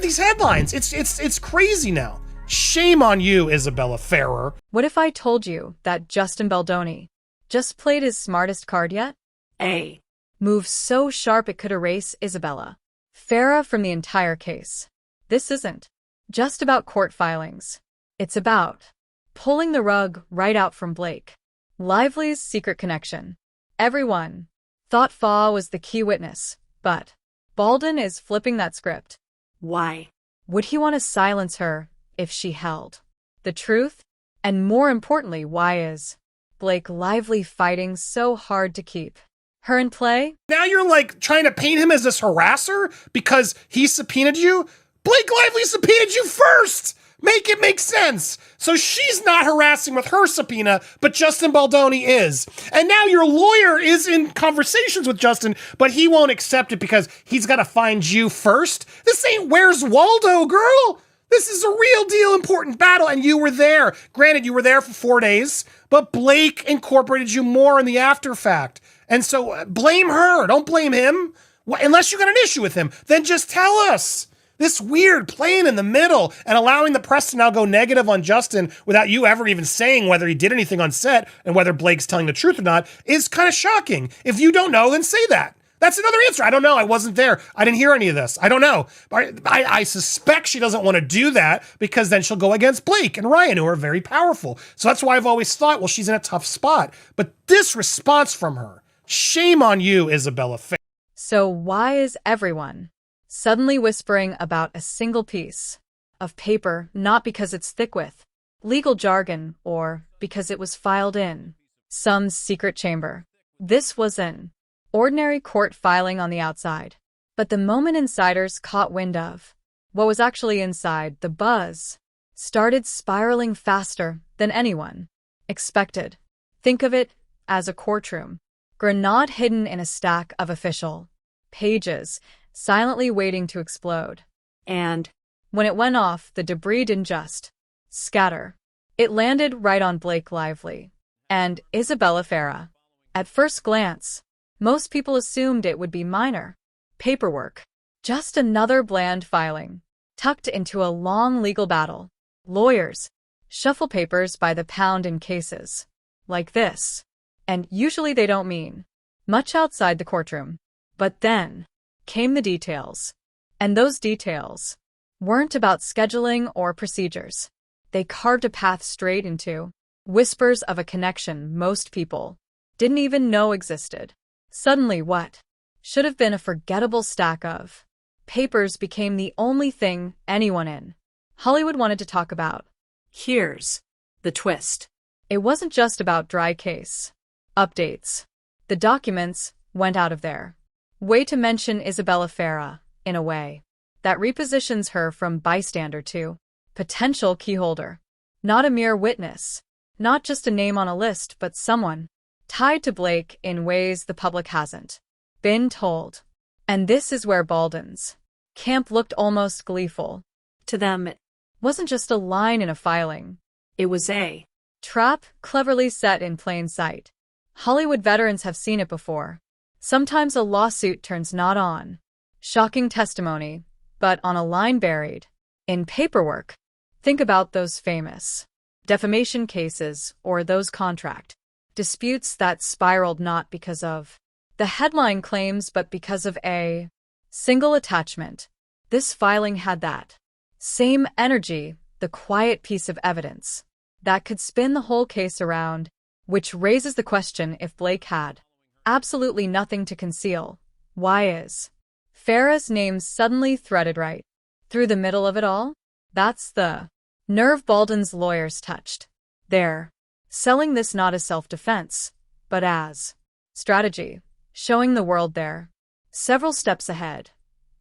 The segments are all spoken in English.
these headlines. It's crazy now. Shame on you, Isabela Ferrer. What if I told you that Justin Baldoni just played his smartest card yet? A move so sharp it could erase Isabela Ferrer from the entire case. This isn't just about court filings. It's about pulling the rug right out from Blake Lively's secret connection. Everyone thought Fa was the key witness, but Baldwin is flipping that script. Why would he want to silence her if she held the truth? And more importantly, why is Blake Lively fighting so hard to keep her in play? Now you're like trying to paint him as this harasser because he subpoenaed you? Blake Lively subpoenaed you first! Make it make sense. So she's not harassing with her subpoena, but Justin Baldoni is. And now your lawyer is in conversations with Justin, but he won't accept it because he's got to find you first. This ain't Where's Waldo, girl. This is a real deal important battle, and you were there. Granted, you were there for 4 days, but Blake incorporated you more in the after fact. And so blame her. Don't blame him. Unless you got an issue with him, then just tell us. This weird playing in the middle and allowing the press to now go negative on Justin without you ever even saying whether he did anything on set and whether Blake's telling the truth or not is kind of shocking. If you don't know, then say that. That's another answer. I don't know. I wasn't there. I didn't hear any of this. I don't know. I suspect she doesn't want to do that because then she'll go against Blake and Ryan, who are very powerful. So that's why I've always thought, well, she's in a tough spot. But this response from her, shame on you, Isabela Ferrer. So why is everyone suddenly whispering about a single piece of paper, not because it's thick with legal jargon or because it was filed in some secret chamber? This was an ordinary court filing on the outside. But the moment insiders caught wind of what was actually inside, the buzz started spiraling faster than anyone expected. Think of it as a courtroom, grenade hidden in a stack of official pages, silently waiting to explode. And when it went off, the debris didn't just scatter. It landed right on Blake Lively and Isabela Ferrer. At first glance, most people assumed it would be minor paperwork, just another bland filing, tucked into a long legal battle. Lawyers shuffle papers by the pound in cases like this, and usually they don't mean much outside the courtroom. But then came the details, and those details weren't about scheduling or procedures. They carved a path straight into whispers of a connection most people didn't even know existed. Suddenly, what should have been a forgettable stack of papers became the only thing anyone in Hollywood wanted to talk about. Here's the twist. It wasn't just about dry case updates. The documents went out of their way to mention Isabela Ferrer in a way that repositions her from bystander to potential keyholder. Not a mere witness, not just a name on a list, but someone tied to Blake in ways the public hasn't been told. And this is where Baldwin's camp looked almost gleeful. To them, it wasn't just a line in a filing. It was a trap cleverly set in plain sight. Hollywood veterans have seen it before. Sometimes a lawsuit turns not on shocking testimony, but on a line buried in paperwork. Think about those famous defamation cases or those contract disputes that spiraled not because of the headline claims but because of a single attachment. This filing had that same energy, the quiet piece of evidence that could spin the whole case around, which raises the question, if Blake had absolutely nothing to conceal, why is Ferrer's name suddenly threaded right through the middle of it all? That's the nerve Baldwin's lawyers touched. They're selling this not as self-defense, but as strategy, showing the world they're several steps ahead,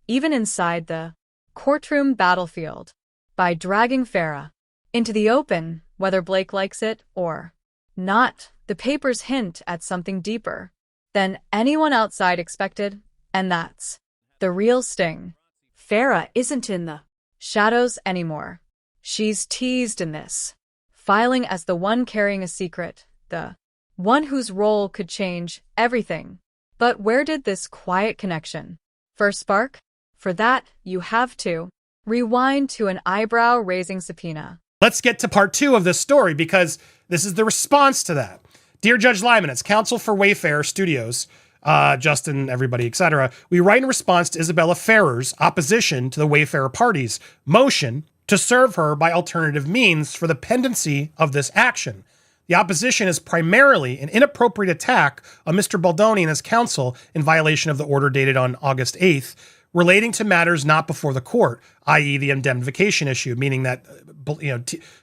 even inside the courtroom battlefield, by dragging Ferrer into the open, whether Blake likes it or not. The papers hint at something deeper than anyone outside expected, and that's the real sting. Ferrer isn't in the shadows anymore. She's teased in this filing as the one carrying a secret, the one whose role could change everything. But where did this quiet connection first spark? For that, you have to Rewind to an eyebrow-raising subpoena. Let's get to part 2 of this story because this is the response to that. Dear Judge Lyman, it's counsel for Wayfair Studios, Justin, everybody, etc. We write in response to Isabela Ferrer's opposition to the Wayfair party's motion to serve her by alternative means for the pendency of this action. The opposition is primarily an inappropriate attack on Mr. Baldoni and his counsel in violation of the order dated on August 8th, relating to matters not before the court, i.e. the indemnification issue, meaning that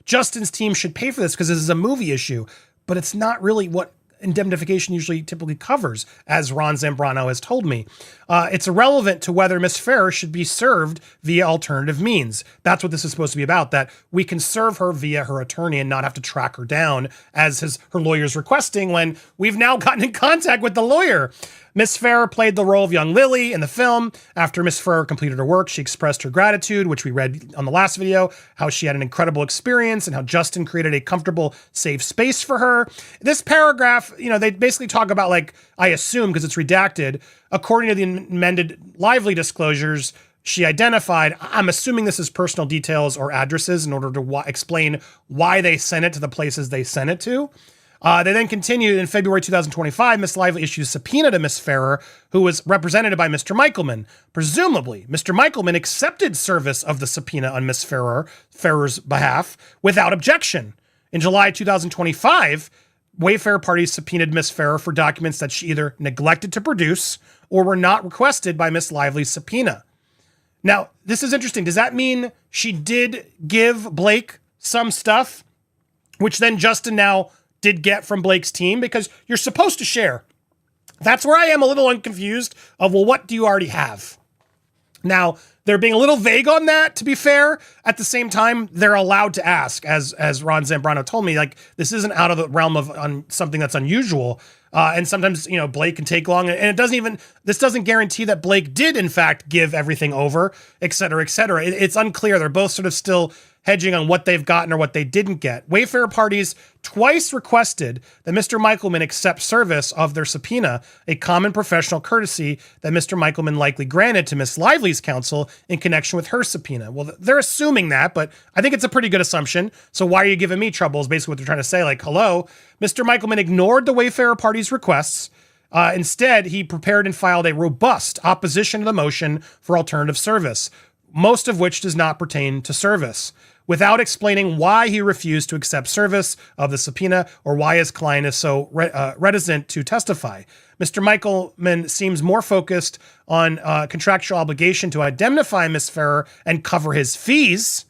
Justin's team should pay for this because this is a movie issue, but it's not really what indemnification usually typically covers, as Ron Zambrano has told me. It's irrelevant to whether Ms. Ferrer should be served via alternative means. That's what this is supposed to be about, that we can serve her via her attorney and not have to track her down as her lawyer's requesting when we've now gotten in contact with the lawyer. Ms. Ferrer played the role of young Lily in the film. After Ms. Ferrer completed her work, she expressed her gratitude, which we read on the last video, how she had an incredible experience and how Justin created a comfortable, safe space for her. This paragraph, they basically talk about, like, I assume, because it's redacted, according to the amended Lively disclosures, she identified, I'm assuming this is personal details or addresses in order to explain why they sent it to the places they sent it to. They then continued in February 2025. Ms. Lively issued a subpoena to Ms. Ferrer, who was represented by Mr. Michelman. Presumably, Mr. Michelman accepted service of the subpoena on Ms. Ferrer's behalf without objection. In July 2025, Wayfair parties subpoenaed Ms. Ferrer for documents that she either neglected to produce or were not requested by Ms. Lively's subpoena. Now, this is interesting. Does that mean she did give Blake some stuff, which then Justin now did get from Blake's team? Because you're supposed to share. That's where I am a little unconfused of, well, what do you already have? Now, they're being a little vague on that, to be fair. At the same time, they're allowed to ask, as Ron Zambrano told me, like, this isn't out of the realm of something that's unusual. And sometimes, Blake can take long, and this doesn't guarantee that Blake did, in fact, give everything over, et cetera, et cetera. It's unclear. They're both sort of still hedging on what they've gotten or what they didn't get. Wayfair parties twice requested that Mr. Michelman accept service of their subpoena, a common professional courtesy that Mr. Michelman likely granted to Ms. Lively's counsel in connection with her subpoena. Well, they're assuming that, but I think it's a pretty good assumption. So why are you giving me trouble is basically what they're trying to say. Like, hello, Mr. Michelman ignored the Wayfair parties' requests. Instead, he prepared and filed a robust opposition to the motion for alternative service, most of which does not pertain to service, without explaining why he refused to accept service of the subpoena or why his client is so reticent to testify. Mr. Michelman seems more focused on contractual obligation to indemnify Ms. Ferrer and cover his fees.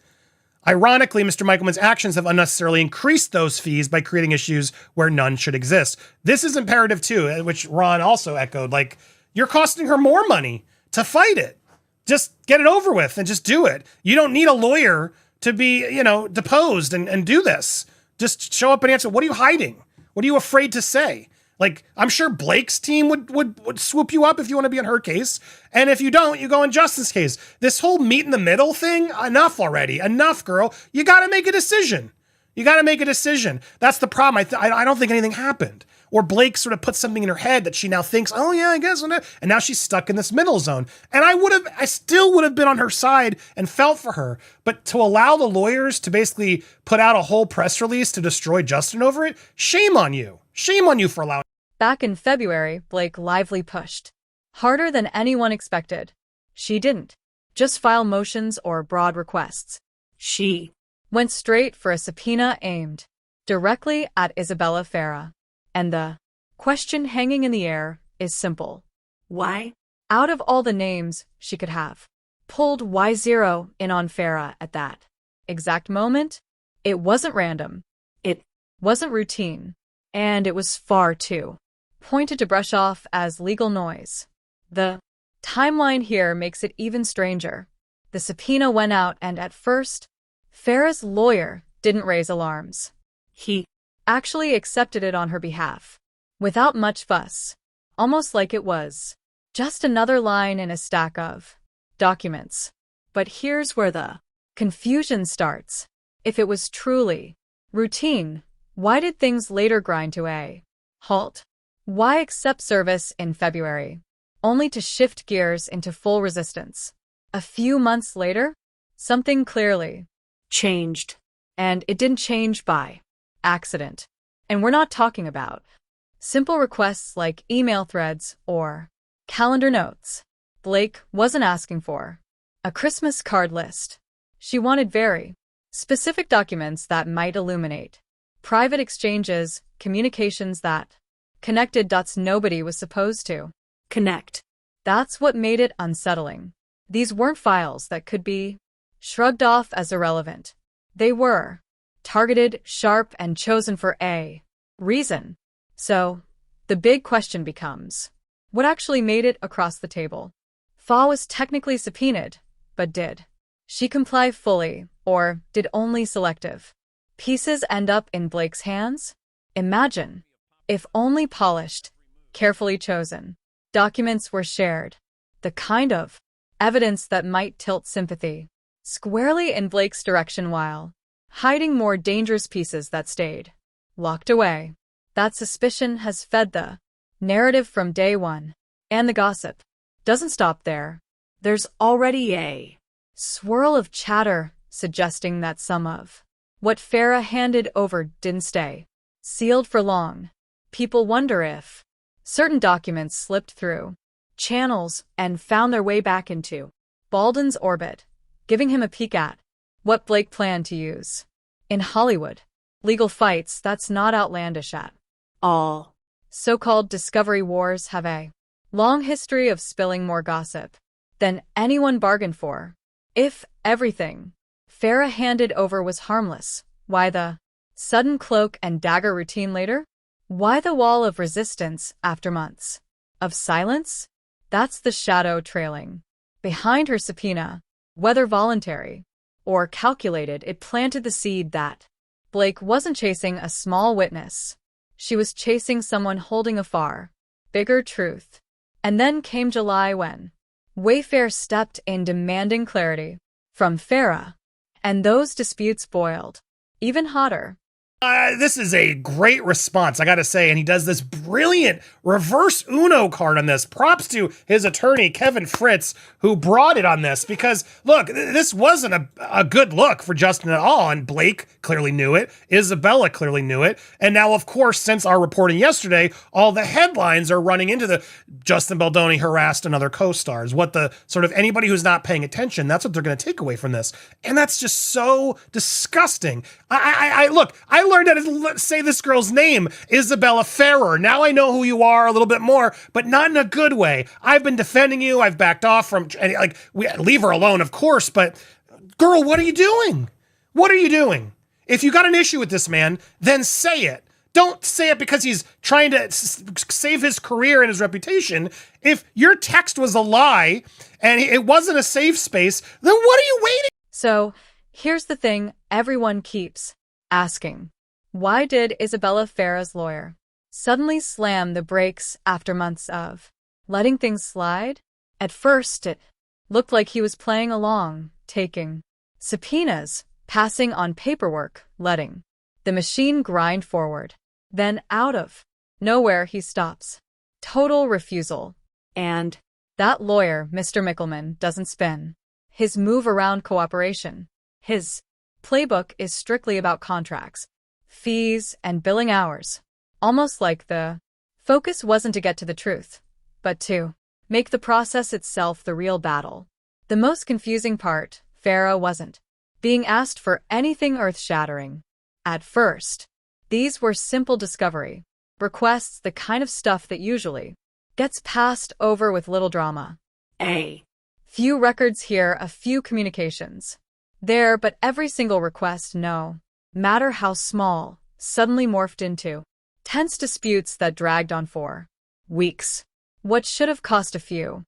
Ironically, Mr. Michelman's actions have unnecessarily increased those fees by creating issues where none should exist. This is imperative too, which Ron also echoed. Like, you're costing her more money to fight it. Just get it over with and just do it. You don't need a lawyer to be, deposed and do this. Just show up and answer. What are you hiding? What are you afraid to say? Like, I'm sure Blake's team would swoop you up if you want to be on her case. And if you don't, you go on Justin's case. This whole meet in the middle thing, enough already. Enough, girl. You got to make a decision. That's the problem. I don't think anything happened. Or Blake sort of put something in her head that she now thinks, oh yeah, I guess. And now she's stuck in this middle zone. And I still would have been on her side and felt for her. But to allow the lawyers to basically put out a whole press release to destroy Justin over it, shame on you. Shame on you for allowing. Back in February, Blake Lively pushed harder than anyone expected. She didn't just file motions or broad requests. She went straight for a subpoena aimed directly at Isabela Ferrer. And the question hanging in the air is simple. Why? Out of all the names she could have pulled, why zero in on Ferrer at that exact moment? It wasn't random. It wasn't routine. And it was far too pointed to brush off as legal noise. The timeline here makes it even stranger. The subpoena went out, and at first, Ferrer's lawyer didn't raise alarms. He actually accepted it on her behalf, without much fuss, almost like it was just another line in a stack of documents. But here's where the confusion starts. If it was truly routine, why did things later grind to a halt? Why accept service in February, only to shift gears into full resistance a few months later? Something clearly changed. And it didn't change by accident. And we're not talking about simple requests like email threads or calendar notes. Blake wasn't asking for a Christmas card list. She wanted very specific documents that might illuminate private exchanges, communications that connected dots nobody was supposed to Connect. That's what made it unsettling. These weren't files that could be shrugged off as irrelevant. They were targeted, sharp, and chosen for a reason. So, the big question becomes, what actually made it across the table? Fa was technically subpoenaed, but did she comply fully, or did only selective pieces end up in Blake's hands? Imagine if only polished, carefully chosen documents were shared, the kind of evidence that might tilt sympathy squarely in Blake's direction while hiding more dangerous pieces that stayed locked away. That suspicion has fed the narrative from day one, and the gossip doesn't stop there. There's already a swirl of chatter suggesting that some of what Farah handed over didn't stay sealed for long. People wonder if certain documents slipped through channels and found their way back into Baldwin's orbit, giving him a peek at what Blake planned to use in Hollywood legal fights. That's not outlandish at All. so-called discovery wars have a long history of spilling more gossip than anyone bargained for. If everything Farah handed over was harmless, why the sudden cloak and dagger routine later? Why the wall of resistance after months of silence? That's the shadow trailing behind her subpoena. Whether voluntary or calculated, it planted the seed that Blake wasn't chasing a small witness. She was chasing someone holding a far bigger truth. And then came July when Wayfair stepped in demanding clarity from Farah, and those disputes boiled even hotter. This is a great response, I gotta say, and he does this brilliant reverse Uno card on this. Props to his attorney, Kevin Fritz, who brought it on this, because, look, this wasn't a good look for Justin at all, and Blake clearly knew it, Isabela clearly knew it, and now, of course, since our reporting yesterday, all the headlines are running into the Justin Baldoni harassed another co-stars. What the sort of anybody who's not paying attention, that's what they're gonna take away from this, and that's just so disgusting. I look, I learned how to say this girl's name, Isabela Ferrer. Now I know who you are a little bit more, but not in a good way. I've been defending you. I've backed off from, leave her alone, of course, but girl, what are you doing? What are you doing? If you got an issue with this man, then say it. Don't say it because he's trying to save his career and his reputation. If your text was a lie and it wasn't a safe space, then what are you waiting? So, here's the thing everyone keeps asking. Why did Isabela Ferrer's lawyer suddenly slam the brakes after months of letting things slide? At first, it looked like he was playing along, taking subpoenas, passing on paperwork, letting the machine grind forward. Then out of nowhere, he stops. Total refusal. And that lawyer, Mr. Mickelman, doesn't spin his move around cooperation. His playbook is strictly about contracts, fees, and billing hours. Almost like the focus wasn't to get to the truth, but to make the process itself the real battle. The most confusing part, Farah wasn't being asked for anything earth-shattering. At first, these were simple discovery requests, the kind of stuff that usually gets passed over with little drama. A few records here, a few communications there, but every single request, no matter how small, suddenly morphed into tense disputes that dragged on for weeks. What should have cost a few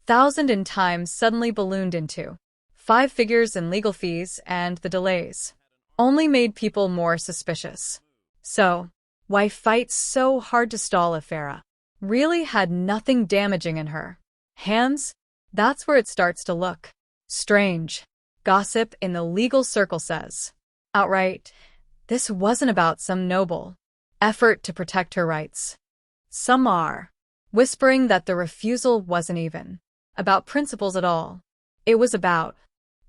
thousand in time suddenly ballooned into 5 figures in legal fees, and the delays only made people more suspicious. So, why fight so hard to stall if Farah really had nothing damaging in her hands? That's where it starts to look strange. Gossip in the legal circle says outright, this wasn't about some noble effort to protect her rights. Some are whispering that the refusal wasn't even about principles at all. It was about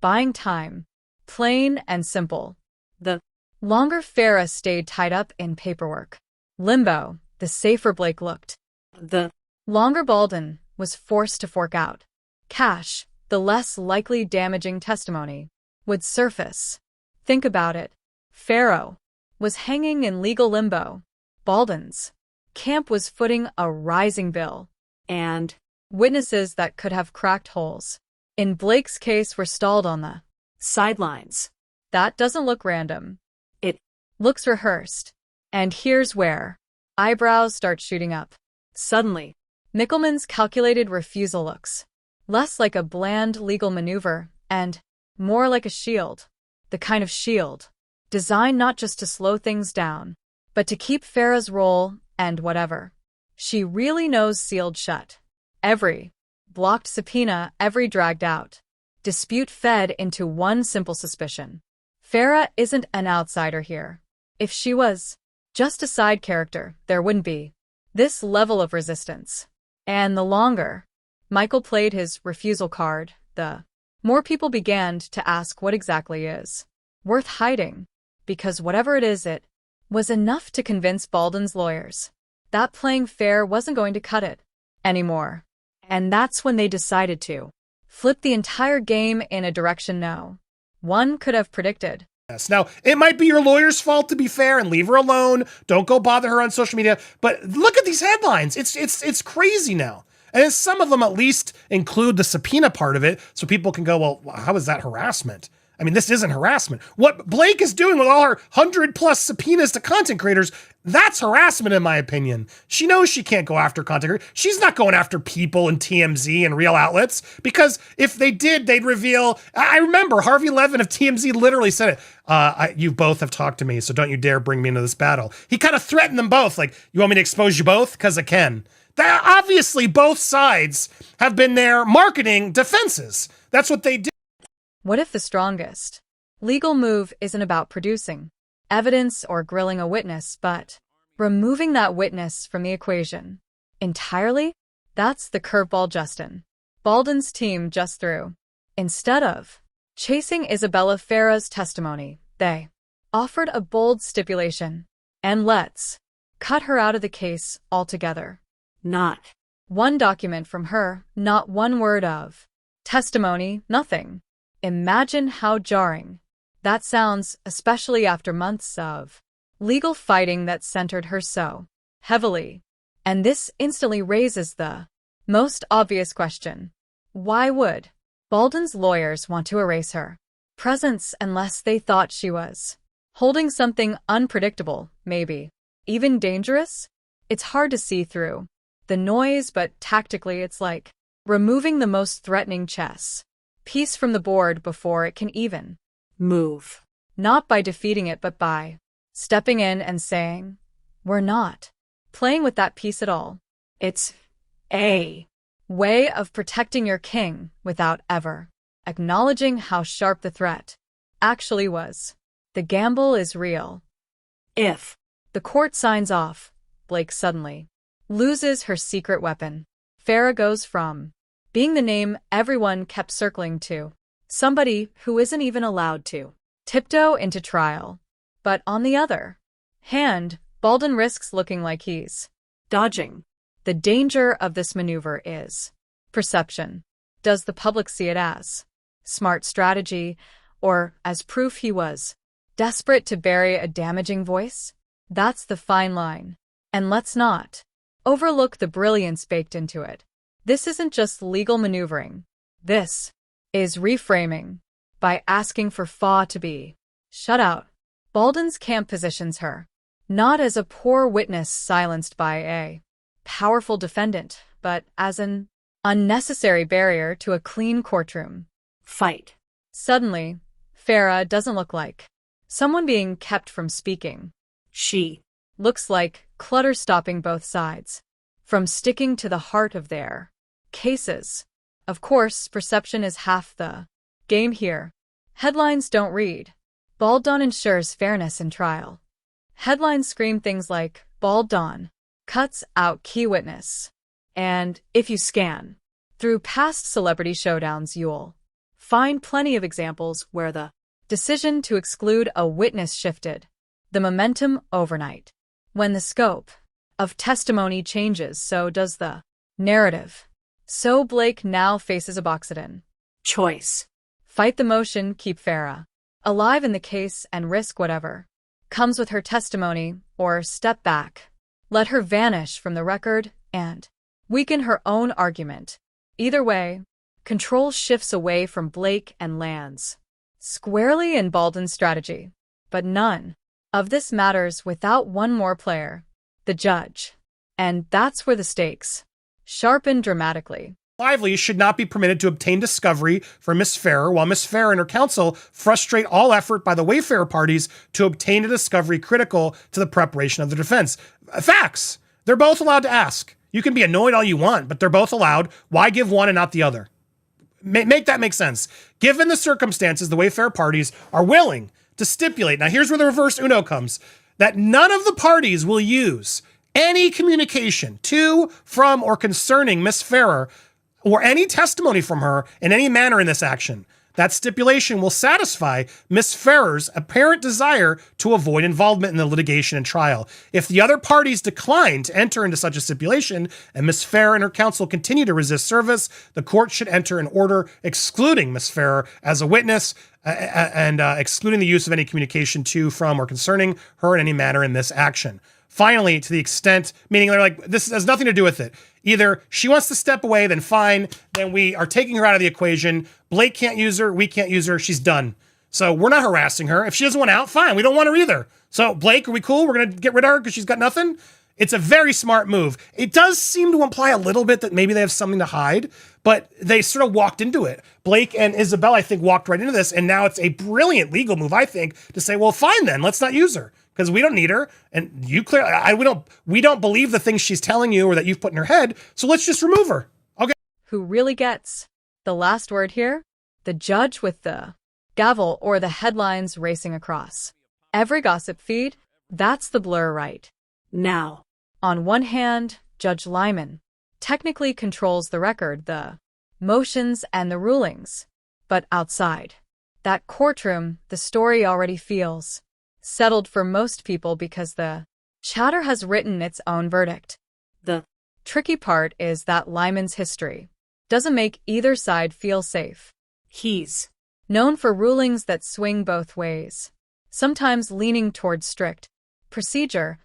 buying time. Plain and simple. The Longer Farah stayed tied up in paperwork. Limbo, the safer Blake looked. the Longer Baldwin was forced to fork out. Cash, the less likely damaging testimony, would surface. Think about it. Pharaoh was hanging in legal limbo. Baldwin's camp was footing a rising bill. and Witnesses that could have cracked holes in Blake's case were stalled on the sidelines. That doesn't look random. It Looks rehearsed. And here's where eyebrows start shooting up. suddenly Mickelman's calculated refusal looks less like a bland legal maneuver and more like a shield. The kind of shield designed not just to slow things down, but to keep Farah's role and whatever she really knows sealed shut. Every blocked subpoena, every dragged out dispute fed into one simple suspicion. Farah isn't an outsider here. If she was just a side character, there wouldn't be this level of resistance. And the longer Michael played his refusal card, the more people began to ask what exactly is worth hiding, because whatever it is, it was enough to convince Baldwin's lawyers that playing fair wasn't going to cut it anymore. And that's when they decided to flip the entire game in a direction no one could have predicted. Yes. Now, it might be your lawyer's fault, to be fair, and leave her alone. Don't go bother her on social media. But look at these headlines. It's crazy now. And some of them at least include the subpoena part of it, so people can go, well, how is that harassment? I mean, this isn't harassment. What Blake is doing with all her 100+ subpoenas to content creators, that's harassment in my opinion. She knows she can't go after content creators. She's not going after people in TMZ and real outlets, because if they did, they'd reveal. I remember Harvey Levin of TMZ literally said it. You both have talked to me, so don't you dare bring me into this battle. He kind of threatened them both. Like, you want me to expose you both? Because I can. That, obviously, both sides have been there marketing defenses. That's what they did. What if the strongest legal move isn't about producing evidence or grilling a witness, but removing that witness from the equation entirely? That's the curveball Justin Baldwin's team just threw. Instead of chasing Isabela Ferrer's testimony, they offered a bold stipulation. And let's cut her out of the case altogether. not One document from her, not one word of testimony, nothing. Imagine how jarring that sounds, especially after months of legal fighting that centered her so heavily. And this instantly raises the most obvious question. Why would Baldwin's lawyers want to erase her presence unless they thought she was holding something unpredictable, maybe even dangerous? It's hard to see through the noise, but tactically it's like removing the most threatening chess piece from the board before it can even move. not by defeating it, but by stepping in and saying, we're not playing with that piece at all. It's a Way of protecting your king without ever acknowledging how sharp the threat actually was. The gamble is real. if The court signs off. Blake suddenly loses her secret weapon. Farah goes from being the name everyone kept circling to somebody who isn't even allowed to tiptoe into trial. But on the other hand, Baldwin risks looking like he's dodging. The danger of this maneuver is perception. Does the public see it as smart strategy, or as proof he was desperate to bury a damaging voice? That's the fine line. And let's not overlook the brilliance baked into it. This isn't just legal maneuvering. This is reframing. By asking for Fa to be shut out, Baldwin's camp positions her not as a poor witness silenced by a powerful defendant, but as an unnecessary barrier to a clean courtroom fight. Suddenly, Farah doesn't look like someone being kept from speaking. She Looks like clutter stopping both sides from sticking to the heart of their cases. Of course, perception is half the game here. Headlines don't read. Baldwin ensures fairness in trial. Headlines scream things like, Baldwin cuts out key witness. And if you scan through past celebrity showdowns, you'll Find plenty of examples where the decision to exclude a witness shifted the momentum overnight. When the scope of testimony changes, so does the narrative. So Blake now faces a boxodon choice. fight the motion, keep Farah alive in the case, and risk whatever comes with her testimony, or step back, let her vanish from the record, and weaken her own argument. Either way, control shifts away from Blake and lands squarely in Baldwin's strategy. But none of this matters without one more player, the judge. And that's where the stakes sharpen dramatically. Lively should not be permitted to obtain discovery from Miss Ferrer, while Miss Ferrer and her counsel frustrate all effort by the Wayfarer parties to obtain a discovery critical to the preparation of the defense. Facts. They're both allowed to ask. You can be annoyed all you want, but they're both allowed. Why give one and not the other? Make that make sense. Given the circumstances, the Wayfarer parties are willing to stipulate. Now, here's where the reverse Uno comes. That none of the parties will use any communication to, from, or concerning Miss Ferrer or any testimony from her in any manner in this action. That stipulation will satisfy Miss Ferrer's apparent desire to avoid involvement in the litigation and trial. If the other parties decline to enter into such a stipulation and Miss Ferrer and her counsel continue to resist service, the court should enter an order excluding Miss Ferrer as a witness and excluding the use of any communication to, from, or concerning her in any manner in this action. Finally, to the extent, meaning they're like, this has nothing to do with it. Either she wants to step away, then fine, then we are taking her out of the equation. Blake can't use her, we can't use her, she's done. So we're not harassing her. If she doesn't want out, fine, we don't want her either. So Blake, are we cool? We're going to get rid of her because she's got nothing? It's a very smart move. It does seem to imply a little bit that maybe they have something to hide, but they sort of walked into it. Blake and Isabela, I think, walked right into this, and now it's a brilliant legal move, I think, to say, well, fine then, let's not use her. Because we don't need her, and you clearly, we don't believe the things she's telling you or that you've put in her head, so let's just remove her. Okay. Who really gets the last word here? The judge with the gavel or the headlines racing across every gossip feed? That's the blur right Now, on one hand, Judge Lyman technically controls the record, the motions, and the rulings. But outside that courtroom, the story already feels settled for most people because the chatter has written its own verdict. the Tricky part is that Lyman's history doesn't make either side feel safe. he's Known for rulings that swing both ways, sometimes leaning towards strict procedure,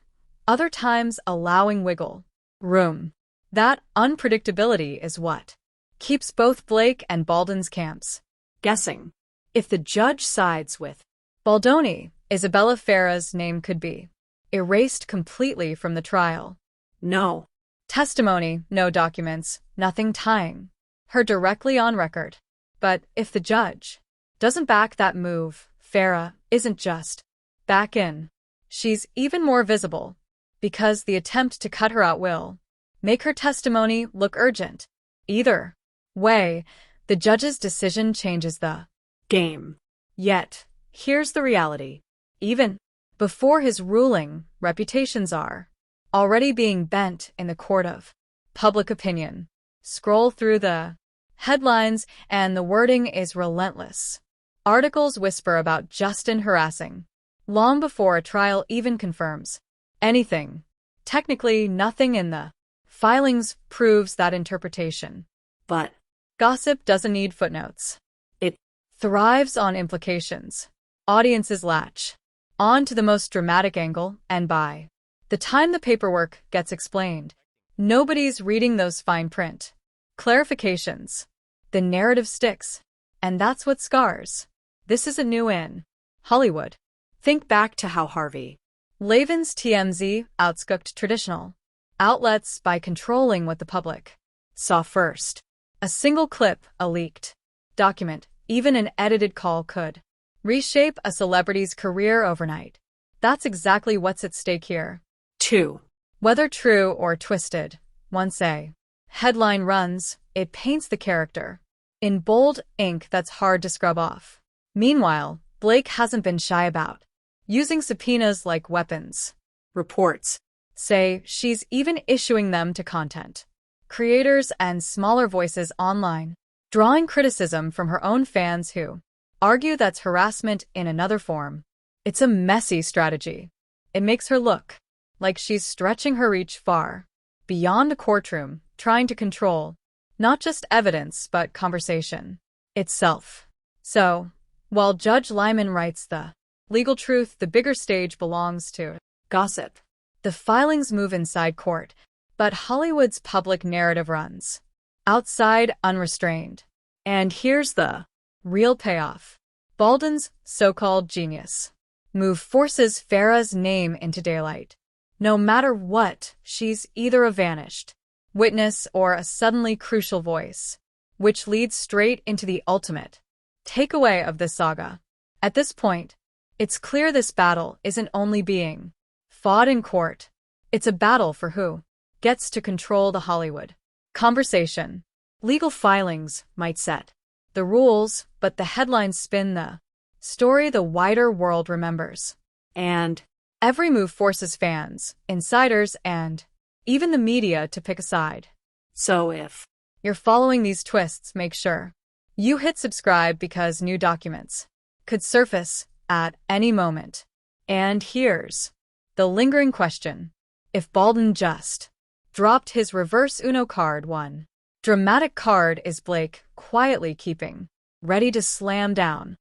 other times allowing wiggle room. That unpredictability is what keeps both Blake and Baldwin's camps guessing. if the judge sides with Baldoni. Isabela Ferrer's name could be erased completely from the trial. No, Testimony, no documents, nothing tying her directly on record. But if the judge doesn't back that move, Ferrer isn't just back in. She's even more visible, because the attempt to cut her out will make her testimony look urgent. Either way, the judge's decision changes the game. Yet, here's the reality. Even before his ruling, reputations are already being bent in the court of public opinion. Scroll through the headlines and the wording is relentless. Articles whisper about Justin harassing long before a trial even confirms anything. Technically, nothing in the filings proves that interpretation. But Gossip doesn't need footnotes. It thrives on implications. Audiences latch on to the most dramatic angle, and by the time the paperwork gets explained, nobody's reading those fine print clarifications. The narrative sticks, and that's what scars. This isn't new in Hollywood. think back to how Harvey Lavin's TMZ outscooked traditional outlets by controlling what the public saw first. A single clip, a leaked document, even an edited call could reshape a celebrity's career overnight. That's exactly what's at stake here. 2. Whether true or twisted, once a headline runs, it paints the character in bold ink that's hard to scrub off. Meanwhile, Blake hasn't been shy about using subpoenas like weapons. reports Say she's even issuing them to content creators and smaller voices online. drawing criticism from her own fans who argue that's harassment in another form. It's a messy strategy. It makes her look like she's stretching her reach far beyond a courtroom, trying to control not just evidence but conversation itself. So, while Judge Lyman writes the legal truth, the bigger stage belongs to Gossip. the filings move inside court, but Hollywood's public narrative runs outside unrestrained. And here's the real payoff. Baldwin's so-called genius move forces Farrah's name into daylight. No matter what, she's either a vanished witness or a suddenly crucial voice, which leads straight into the ultimate takeaway of this saga. At this point, it's clear this battle isn't only being fought in court. It's a battle for who gets to control the Hollywood conversation. Legal filings might set the rules, but the headlines spin the story the wider world remembers. And Every move forces fans, insiders, and even the media to pick a side. so if You're following these twists, make sure you hit subscribe because new documents could surface at any moment. And here's the lingering question. If Baldwin just dropped his reverse Uno card, one dramatic card is Blake quietly keeping ready to slam down